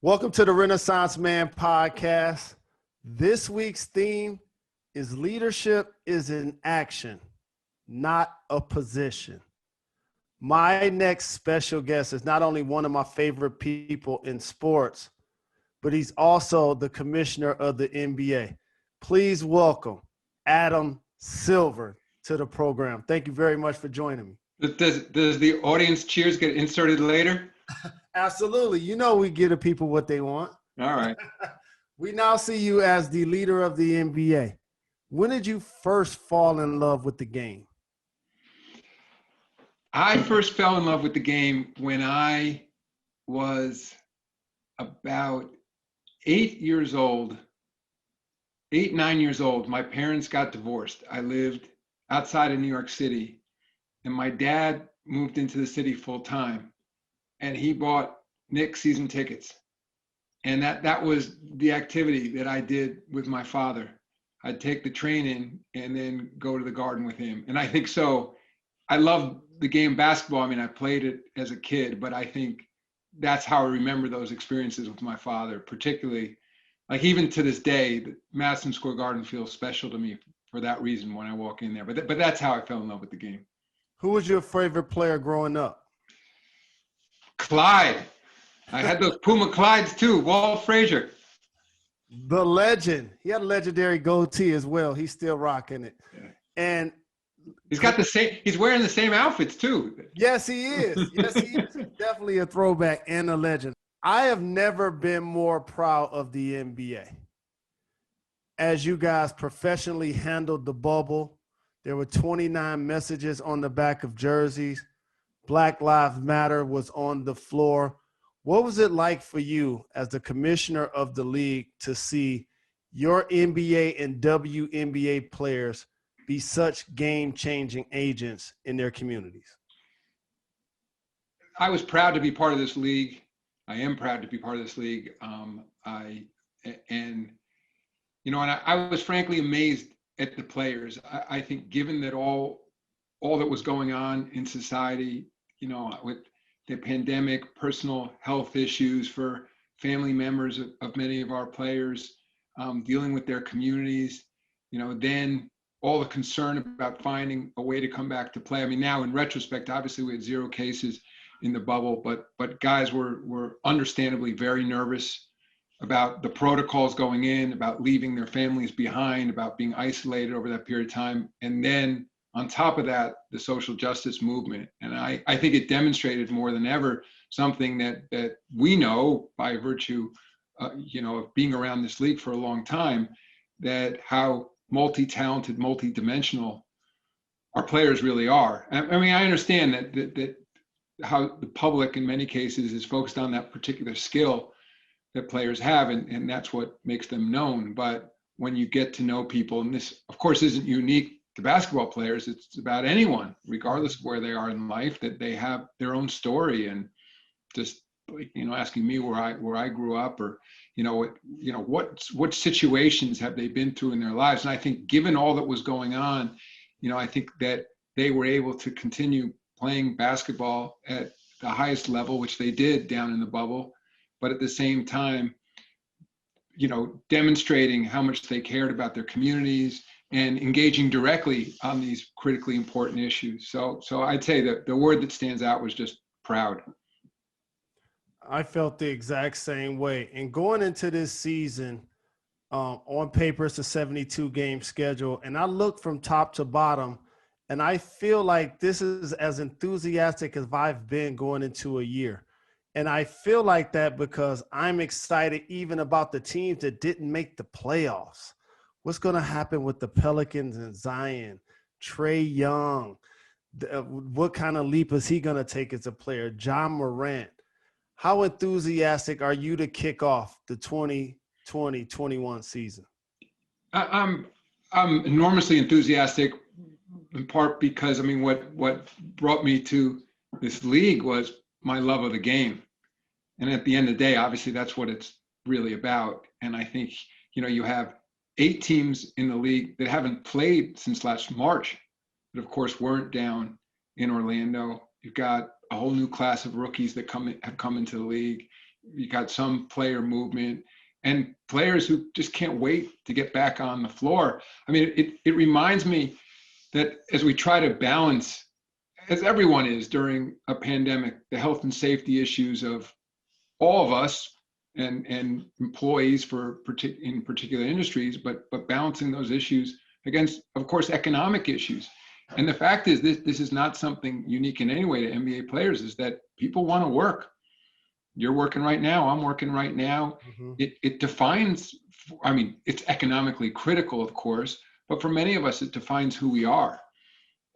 Welcome to the Renaissance Man podcast. This week's theme is leadership is in action, not a position. My next special guest is not only one of my favorite people in sports, but he's also the commissioner of the NBA. Please welcome Adam Silver to the program. Thank you very much for joining me. Does the audience cheers get inserted later? Absolutely. You know we give the people what they want. All right. We now see you as the leader of the NBA. When did you first fall in love with the game? I first fell in love with the game when I was about 9 years old. My parents got divorced. I lived outside of New York City, and my dad moved into the city full time. And he bought Knicks season tickets. And that was the activity that I did with my father. I'd take the train in and then go to the Garden with him. And I think so. I love the game basketball. I mean, I played it as a kid, but I think that's how I remember those experiences with my father, particularly, like even to this day, the Madison Square Garden feels special to me for that reason when I walk in there. But that's how I fell in love with the game. Who was your favorite player growing up? Clyde. I had those Puma Clydes too. Walt Frazier. The legend. He had a legendary goatee as well. He's still rocking it. Yeah. And he's wearing the same outfits too. Yes, he is. Yes, he is. Definitely a throwback and a legend. I have never been more proud of the NBA. As you guys professionally handled the bubble, there were 29 messages on the back of jerseys. Black Lives Matter was on the floor. What was it like for you as the commissioner of the league to see your NBA and WNBA players be such game-changing agents in their communities? I was proud to be part of this league. I am proud to be part of this league. I was frankly amazed at the players. I think given that all that was going on in society, with the pandemic, personal health issues for family members of many of our players, dealing with their communities, then all the concern about finding a way to come back to play. I mean, now in retrospect, obviously we had 0 cases in the bubble, but guys were understandably very nervous about the protocols going in, about leaving their families behind, about being isolated over that period of time. And then on top of that, the social justice movement. And I think it demonstrated more than ever something that we know by virtue, of being around this league for a long time, that how multi-talented, multi-dimensional our players really are. I mean, I understand that how the public in many cases is focused on that particular skill that players have, and that's what makes them known. But when you get to know people, and this, of course, isn't unique to basketball players, it's about anyone, regardless of where they are in life, that they have their own story. And just asking me where I grew up, or what situations have they been through in their lives. And I think given all that was going on, I think that they were able to continue playing basketball at the highest level, which they did down in the bubble, but at the same time, demonstrating how much they cared about their communities and engaging directly on these critically important issues. So I'd say that the word that stands out was just proud. I felt the exact same way. And going into this season, on paper, it's a 72-game schedule. And I look from top to bottom, and I feel like this is as enthusiastic as I've been going into a year. And I feel like that because I'm excited even about the teams that didn't make the playoffs. What's going to happen with the Pelicans and Zion, Trae Young? What kind of leap is he going to take as a player? John Morant. How enthusiastic are you to kick off the 2020-21 season? I'm enormously enthusiastic, in part because, I mean, what brought me to this league was my love of the game. And at the end of the day, obviously, that's what it's really about. And I think, you have 8 teams in the league that haven't played since last March, but of course weren't down in Orlando. You've got a whole new class of rookies that have come into the league. You got some player movement and players who just can't wait to get back on the floor. I mean, it reminds me that as we try to balance, as everyone is during a pandemic, the health and safety issues of all of us and employees in particular industries, but balancing those issues against, of course, economic issues. And the fact is, this is not something unique in any way to NBA players, is that people want to work. You're working right now, I'm working right now. Mm-hmm. It defines, I mean, it's economically critical, of course, but for many of us, it defines who we are.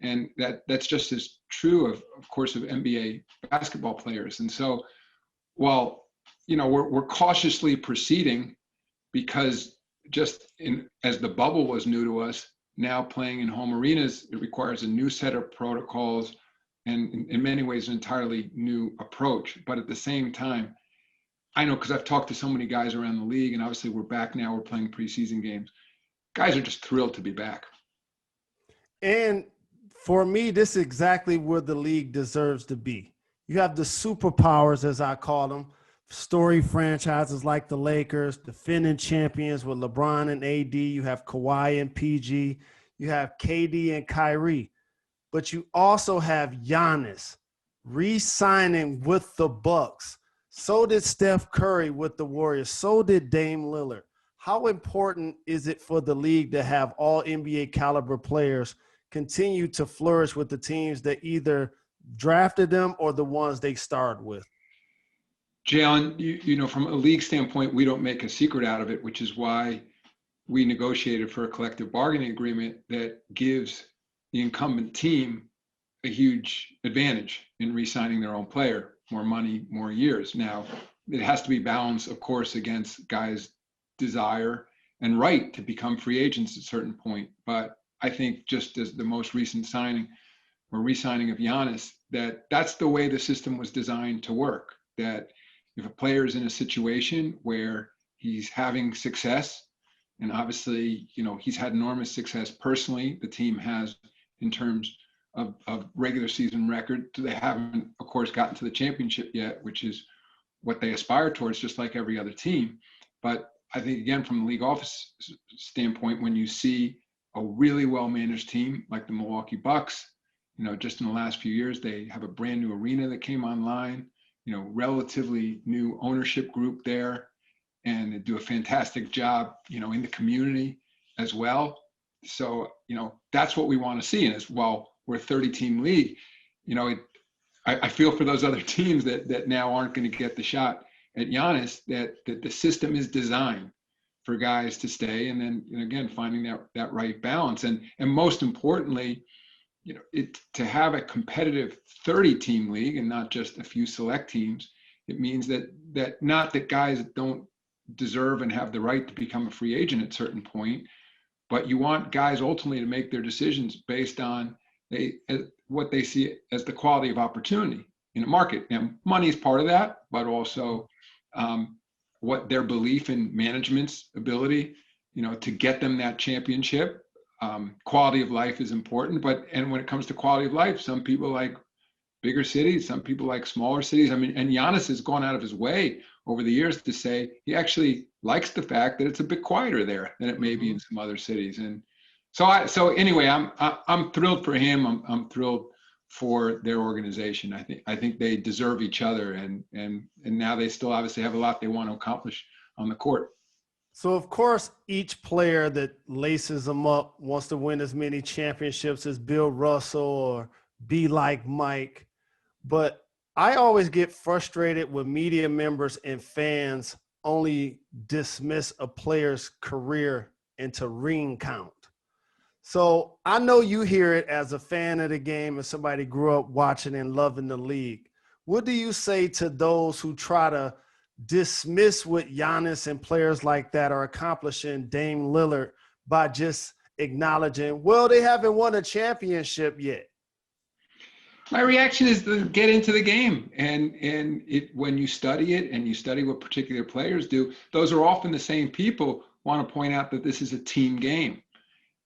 And that's just as true of course, of NBA basketball players. And so while, we're cautiously proceeding because as the bubble was new to us, now playing in home arenas, it requires a new set of protocols and in many ways, an entirely new approach. But at the same time, I know because I've talked to so many guys around the league, and obviously we're back now, we're playing preseason games. Guys are just thrilled to be back. And for me, this is exactly where the league deserves to be. You have the superpowers, as I call them, story franchises like the Lakers, defending champions with LeBron and AD. You have Kawhi and PG. You have KD and Kyrie. But you also have Giannis re-signing with the Bucks. So did Steph Curry with the Warriors. So did Dame Lillard. How important is it for the league to have all NBA caliber players continue to flourish with the teams that either drafted them or the ones they started with? Jalen, from a league standpoint, we don't make a secret out of it, which is why we negotiated for a collective bargaining agreement that gives the incumbent team a huge advantage in re-signing their own player, more money, more years. Now, it has to be balanced, of course, against guys' desire and right to become free agents at a certain point. But I think just as the most recent signing or re-signing of Giannis, that's the way the system was designed to work. That if a player is in a situation where he's having success, and obviously, he's had enormous success personally, the team has in terms of regular season record. They haven't, of course, gotten to the championship yet, which is what they aspire towards, just like every other team. But I think, again, from the league office standpoint, when you see a really well-managed team like the Milwaukee Bucks, just in the last few years, they have a brand new arena that came online, relatively new ownership group there, and they do a fantastic job, in the community as well. So, that's what we want to see. And as well, we're a 30-team league, I feel for those other teams that now aren't going to get the shot at Giannis, that the system is designed for guys to stay, and then again finding that right balance, and most importantly, to have a competitive 30-team league and not just a few select teams. It means that not that guys don't deserve and have the right to become a free agent at a certain point, but you want guys ultimately to make their decisions based on what they see as the quality of opportunity in a market. Now, money is part of that, but also what their belief in management's ability, to get them that championship. Quality of life is important, and when it comes to quality of life, some people like bigger cities, some people like smaller cities. I mean, and Giannis has gone out of his way over the years to say he actually likes the fact that it's a bit quieter there than it may be in some other cities. And so anyway, I'm thrilled for him. I'm thrilled for their organization. I think they deserve each other, and now they still obviously have a lot they want to accomplish on the court. So, of course, each player that laces them up wants to win as many championships as Bill Russell or be like Mike. But I always get frustrated when media members and fans only dismiss a player's career into ring count. So I know you hear it as a fan of the game and somebody grew up watching and loving the league. What do you say to those who try to dismiss what Giannis and players like that are accomplishing, Dame Lillard, by just acknowledging, well, they haven't won a championship yet? My reaction is to get into the game, and when you study it and you study what particular players do, those are often the same people want to point out that this is a team game,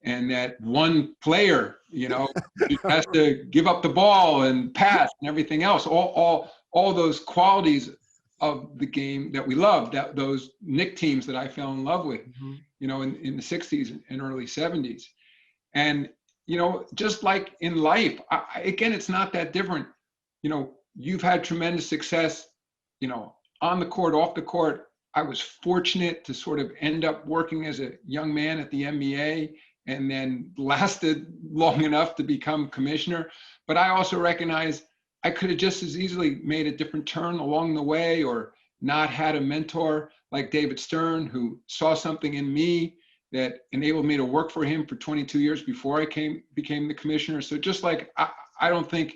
and that one player, has to give up the ball and pass and everything else. All those qualities of the game that we loved, that those Knick teams that I fell in love with, Mm-hmm. in the 60s and early 70s. And, just like in life, again, it's not that different. You've had tremendous success, on the court, off the court. I was fortunate to sort of end up working as a young man at the NBA and then lasted long enough to become commissioner. But I also recognize I could have just as easily made a different turn along the way, or not had a mentor like David Stern, who saw something in me that enabled me to work for him for 22 years before I became the commissioner. So just like, I don't think,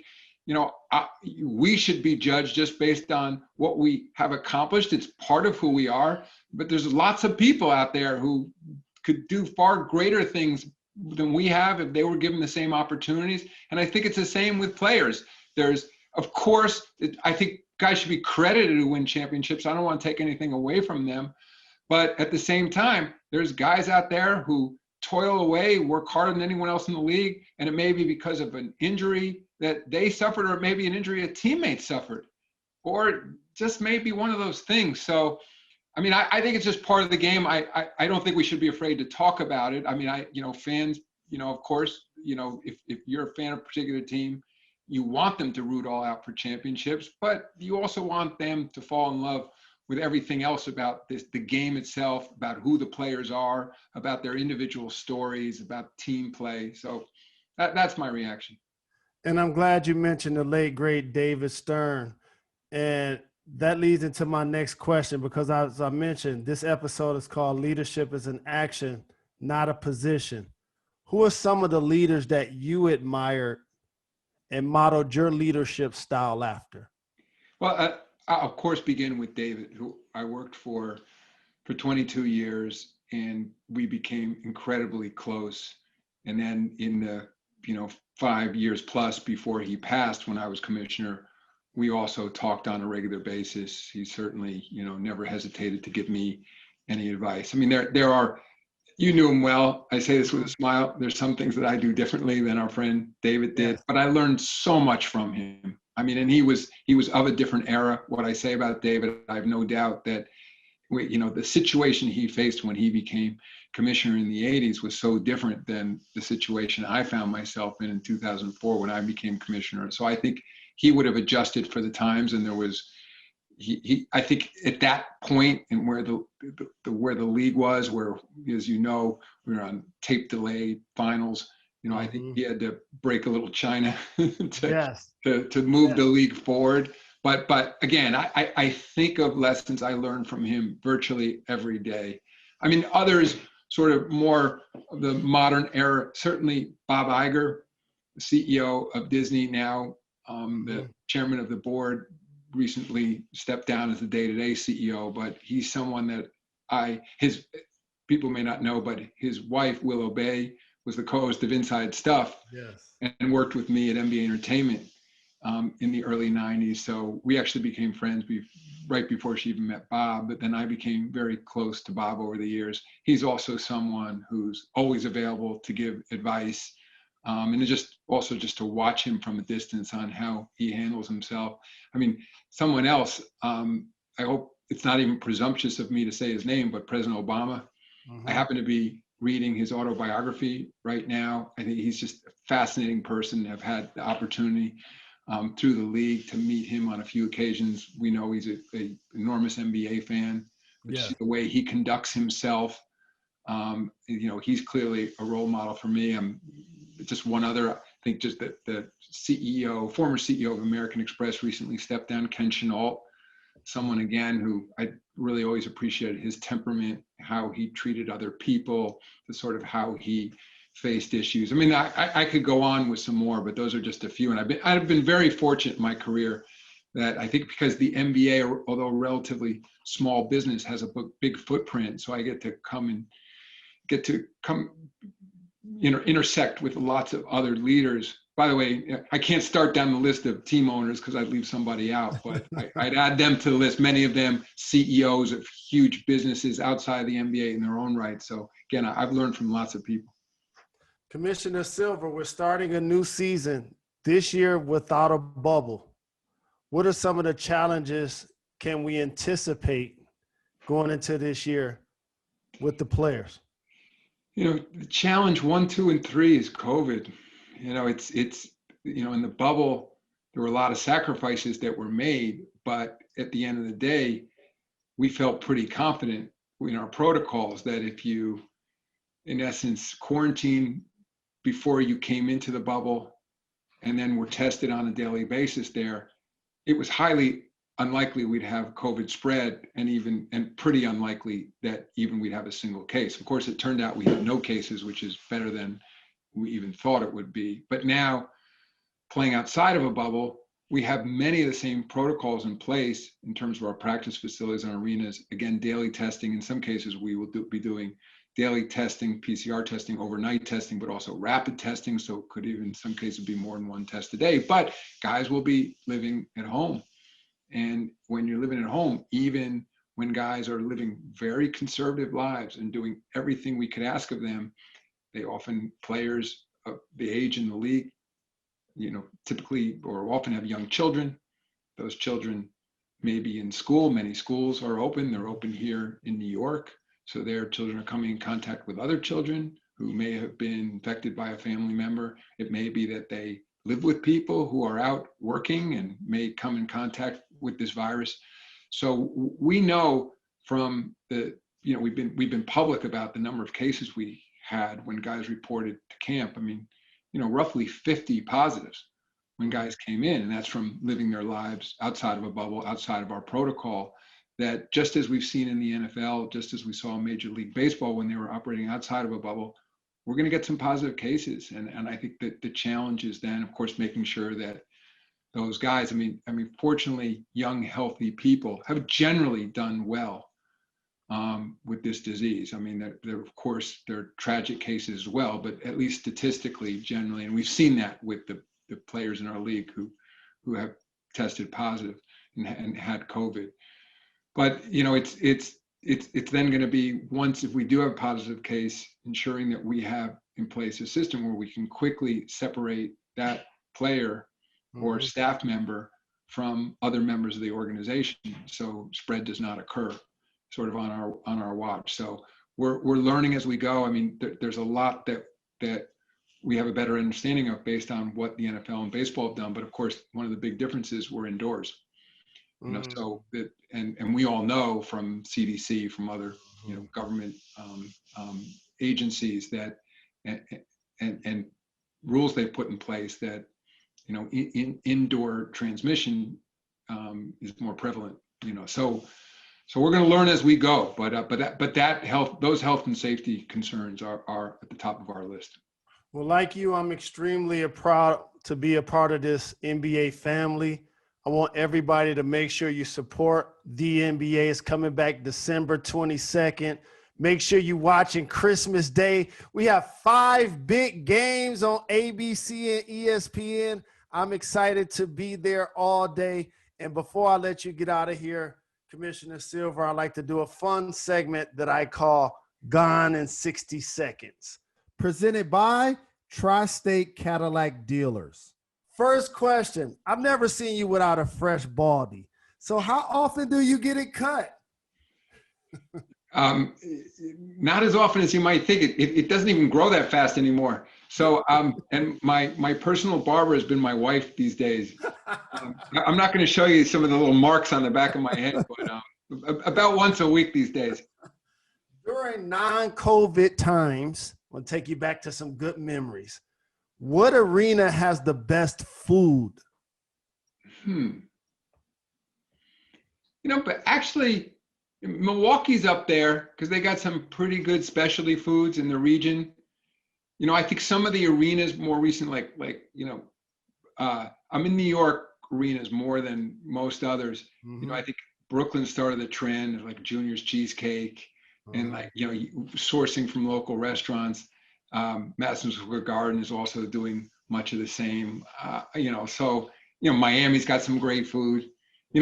we should be judged just based on what we have accomplished. It's part of who we are, but there's lots of people out there who could do far greater things than we have if they were given the same opportunities. And I think it's the same with players. Of course, I think guys should be credited to win championships. I don't want to take anything away from them. But at the same time, there's guys out there who toil away, work harder than anyone else in the league, and it may be because of an injury that they suffered, or maybe an injury a teammate suffered, or just maybe one of those things. So, I think it's just part of the game. I don't think we should be afraid to talk about it. Fans, of course, if you're a fan of a particular team, you want them to root all out for championships, but you also want them to fall in love with everything else about the game itself, about who the players are, about their individual stories, about team play. So that's my reaction. And I'm glad you mentioned the late, great David Stern. And that leads into my next question, because as I mentioned, this episode is called Leadership is an Action, Not a Position. Who are some of the leaders that you admired and modeled your leadership style after? Well, I'll of course begin with David, who I worked for 22 years, and we became incredibly close. And then in the 5 years plus before he passed, when I was commissioner, we also talked on a regular basis. He certainly never hesitated to give me any advice. There are, you knew him well. I say this with a smile. There's some things that I do differently than our friend David did, but I learned so much from him. And he was of a different era. What I say about David, I have no doubt that the situation he faced when he became commissioner in the 80s was so different than the situation I found myself in 2004 when I became commissioner. So I think he would have adjusted for the times, and there was, I think at that point, and where the league was, where, as we were on tape delay finals. I think he had to break a little China to move the league forward. But again, I think of lessons I learned from him virtually every day. Others sort of more of the modern era, certainly Bob Iger, the CEO of Disney now, the chairman of the board, recently stepped down as the day-to-day CEO, but he's someone that his people may not know, but his wife, Willow Bay, was the co-host of Inside Stuff, and worked with me at NBA Entertainment in the early 90s. So we actually became friends right before she even met Bob, but then I became very close to Bob over the years. He's also someone who's always available to give advice, and just to watch him from a distance on how he handles himself. Someone else, I hope it's not even presumptuous of me to say his name, but President Obama. I happen to be reading his autobiography right now. I think he's just a fascinating person. I've had the opportunity through the league to meet him on a few occasions. We know he's an enormous NBA fan, but the way he conducts himself, he's clearly a role model for me. Just one other, I think, just that the former CEO of American Express recently stepped down, Ken Chenault, someone again who I really always appreciated his temperament, how he treated other people, the sort of how he faced issues. I could go on with some more, but those are just a few. And I've been very fortunate in my career that I think, because the NBA, although a relatively small business, has a big footprint. So I get to come intersect with lots of other leaders. By the way, I can't start down the list of team owners because I'd leave somebody out, but I'd add them to the list. Many of them CEOs of huge businesses outside the NBA in their own right. So again, I've learned from lots of people. Commissioner Silver, we're starting a new season this year without a bubble. What are some of the challenges can we anticipate going into this year with the players? The challenge 1, 2, and 3 is COVID. It's in the bubble, there were a lot of sacrifices that were made, but at the end of the day, we felt pretty confident in our protocols that if you, in essence, quarantine before you came into the bubble and then were tested on a daily basis there, it was highly unlikely we'd have COVID spread, and pretty unlikely that even we'd have a single case. Of course, it turned out we had no cases, which is better than we even thought it would be. But now, playing outside of a bubble, we have many of the same protocols in place in terms of our practice facilities and arenas. Again, daily testing. In some cases, we will be doing daily testing, PCR testing, overnight testing, but also rapid testing. So it could even in some cases be more than one test a day. But guys will be living at home. And when you're living at home, even when guys are living very conservative lives and doing everything we could ask of them, players of the age in the league, typically or often have young children. Those children may be in school. Many schools are open. They're open here in New York. So their children are coming in contact with other children who may have been infected by a family member. It may be that they live with people who are out working and may come in contact with this virus. So we know from we've been public about the number of cases we had when guys reported to camp. I mean, roughly 50 positives when guys came in, and that's from living their lives outside of a bubble, outside of our protocol. That just as we've seen in the NFL, just as we saw in Major League Baseball when they were operating outside of a bubble, we're going to get some positive cases. And I think that the challenge is then, of course, making sure that those guys, I mean, fortunately, young, healthy people have generally done well with this disease. I mean, of course, there are tragic cases as well, but at least statistically, generally, and we've seen that with the players in our league who have tested positive and had COVID. But, it's then going to be, once if we do have a positive case, ensuring that we have in place a system where we can quickly separate that player or staff member from other members of the organization, so spread does not occur, sort of on our watch. So we're learning as we go. I mean, there's a lot that we have a better understanding of based on what the NFL and baseball have done. But of course, one of the big differences, we're indoors. So that, and we all know from CDC, from other government agencies that and rules they put in place that indoor transmission is more prevalent. So we're going to learn as we go. But those health and safety concerns are at the top of our list. Well, like you, I'm extremely proud to be a part of this NBA family. I want everybody to make sure you support the NBA. It's coming back December 22nd. Make sure you're watching Christmas Day. We have 5 big games on ABC and ESPN. I'm excited to be there all day. And before I let you get out of here, Commissioner Silver, I'd like to do a fun segment that I call Gone in 60 Seconds. Presented by Tri-State Cadillac Dealers. First question. I've never seen you without a fresh baldy. So how often do you get it cut? Not as often as you might think. It doesn't even grow that fast anymore. So, and my personal barber has been my wife these days. I'm not going to show you some of the little marks on the back of my head, but about once a week these days. During non-COVID times, I'll take you back to some good memories. What arena has the best food? But actually, Milwaukee's up there because they got some pretty good specialty foods in the region. I think some of the arenas more recent, I'm in New York arenas more than most others. I think Brooklyn started the trend of like Junior's Cheesecake and sourcing from local restaurants. Madison Square Garden is also doing much of the same. Miami's got some great food.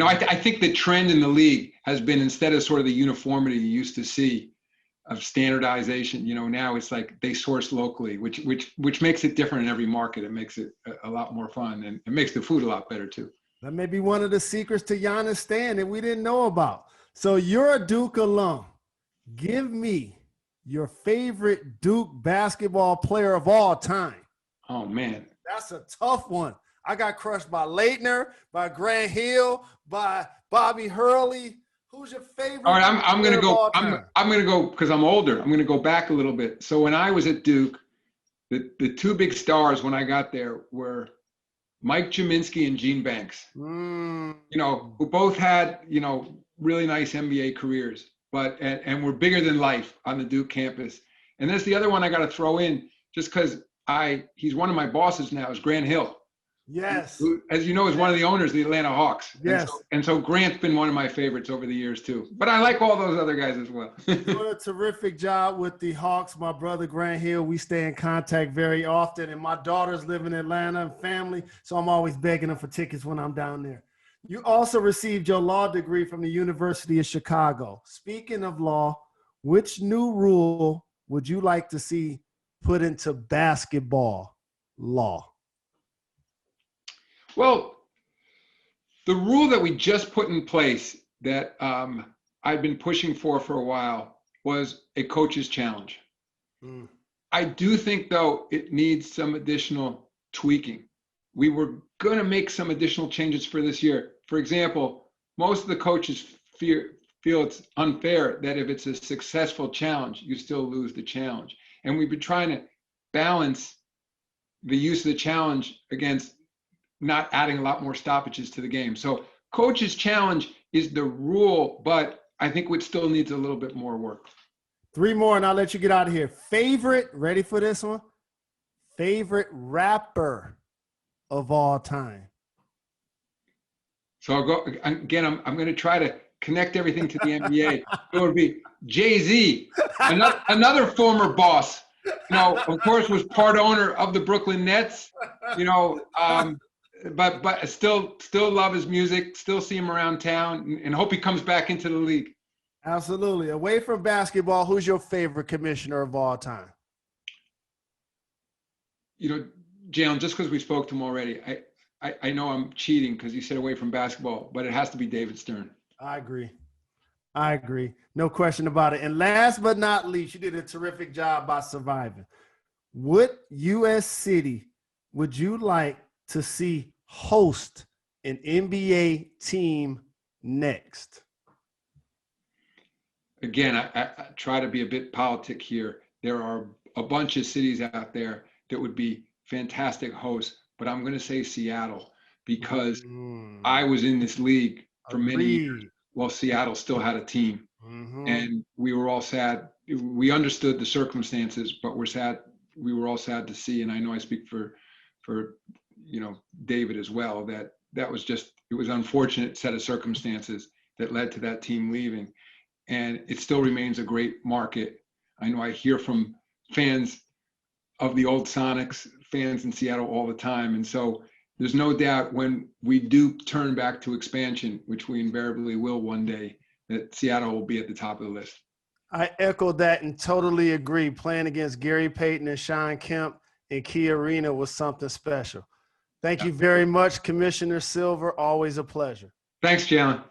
I think the trend in the league has been, instead of sort of the uniformity you used to see of standardization, now it's like they source locally, which makes it different in every market. It makes it a lot more fun, and it makes the food a lot better too. That may be one of the secrets to Giannis staying that we didn't know about. So you're a Duke alum. Give me your favorite Duke basketball player of all time. Oh, man. That's a tough one. I got crushed by Leitner, by Grant Hill, by Bobby Hurley. Who's your favorite? All right, I'm going to go. I'm going to go because I'm older. I'm going to go back a little bit. So when I was at Duke, the two big stars when I got there were Mike Jaminski and Gene Banks. You know, who both had, you know, really nice NBA careers, but and were bigger than life on the Duke campus. And there's the other one I got to throw in just because he's one of my bosses now is Grant Hill. Yes. Who, as you know, is one of the owners of the Atlanta Hawks. Yes. And so Grant's been one of my favorites over the years too. But I like all those other guys as well. Doing a terrific job with the Hawks. My brother Grant Hill, we stay in contact very often. And my daughters live in Atlanta and family, so I'm always begging them for tickets when I'm down there. You also received your law degree from the University of Chicago. Speaking of law, which new rule would you like to see put into basketball law? Well, the rule that we just put in place that I've been pushing for a while was a coach's challenge. I do think, though, it needs some additional tweaking. We were going to make some additional changes for this year. For example, most of the coaches feel it's unfair that if it's a successful challenge, you still lose the challenge. And we've been trying to balance the use of the challenge against not adding a lot more stoppages to the game. So coach's challenge is the rule, but I think it still needs a little bit more work. 3 more and I'll let you get out of here. Favorite, ready for this one? Favorite rapper of all time. So I'll go again. I'm going to try to connect everything to the NBA. It would be Jay-Z, another former boss. You know, of course, was part owner of the Brooklyn Nets. You know, but still love his music. Still see him around town, and hope he comes back into the league. Absolutely. Away from basketball, who's your favorite commissioner of all time? You know, Jalen, just because we spoke to him already, I know I'm cheating because you said away from basketball, but it has to be David Stern. I agree. No question about it. And last but not least, you did a terrific job by surviving. What U.S. city would you like to see host an NBA team next? Again, I try to be a bit politic here. There are a bunch of cities out there that would be fantastic hosts, but I'm going to say Seattle because I was in this league for many years while Seattle still had a team. And we were all sad. We understood the circumstances, but we're sad. We were all sad to see, and I know I speak for you know, David as well, that was just, it was an unfortunate set of circumstances that led to that team leaving. And it still remains a great market. I know I hear from fans of the old Sonics, fans in Seattle all the time. And so there's no doubt when we do turn back to expansion, which we invariably will one day, that Seattle will be at the top of the list. I echo that and totally agree. Playing against Gary Payton and Sean Kemp in Key Arena was something special. Thank you very much, Commissioner Silver. Always a pleasure. Thanks, Jalen.